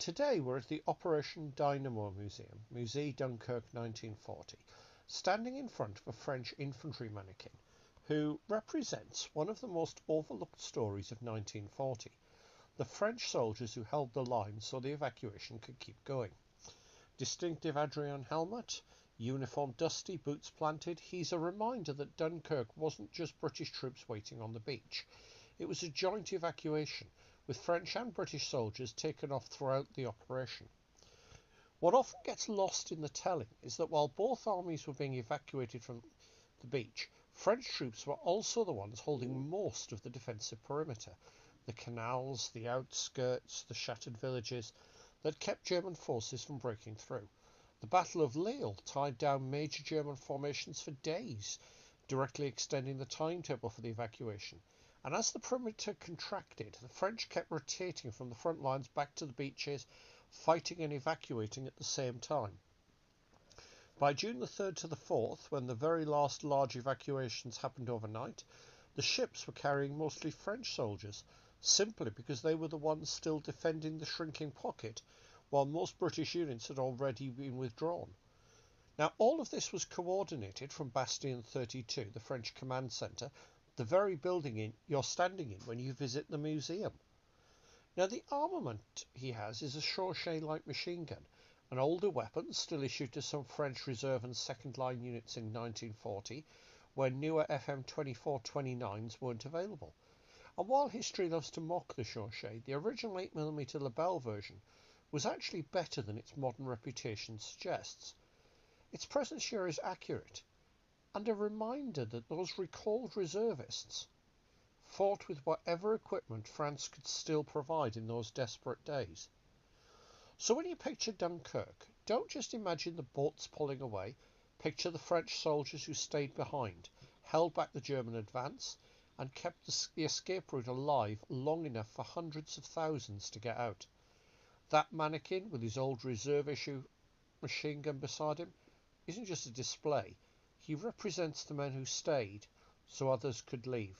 Today we're at the Operation Dynamo Museum, Musée Dunkirk 1940, standing in front of a French infantry mannequin who represents one of the most overlooked stories of 1940, the French soldiers who held the line so the evacuation could keep going. Distinctive Adrian helmet, uniform dusty, boots planted, he's a reminder that Dunkirk wasn't just British troops waiting on the beach. It was a joint evacuation, with French and British soldiers taken off throughout the operation. What often gets lost in the telling is that while both armies were being evacuated from the beach, French troops were also the ones holding most of the defensive perimeter, the canals, the outskirts, the shattered villages that kept German forces from breaking through. The Battle of Lille tied down major German formations for days, directly extending the timetable for the evacuation. And as the perimeter contracted, the French kept rotating from the front lines back to the beaches, fighting and evacuating at the same time. By June the 3rd to the 4th, when the very last large evacuations happened overnight, the ships were carrying mostly French soldiers, simply because they were the ones still defending the shrinking pocket, while most British units had already been withdrawn. Now, all of this was coordinated from Bastion 32, the French command centre, the very building you're standing in when you visit the museum. Now, the armament he has is a Chauchet light machine gun, an older weapon still issued to some French reserve and second line units in 1940, when newer FM 24-29s weren't available. And while history loves to mock the Chauchet, the original 8mm Lebel version was actually better than its modern reputation suggests. Its presence here is accurate, and a reminder that those recalled reservists fought with whatever equipment France could still provide in those desperate days. So when you picture Dunkirk, don't just imagine the boats pulling away, picture the French soldiers who stayed behind, held back the German advance, and kept the escape route alive long enough for hundreds of thousands to get out. That mannequin with his old reserve issue machine gun beside him isn't just a display. He represents the men who stayed so others could leave.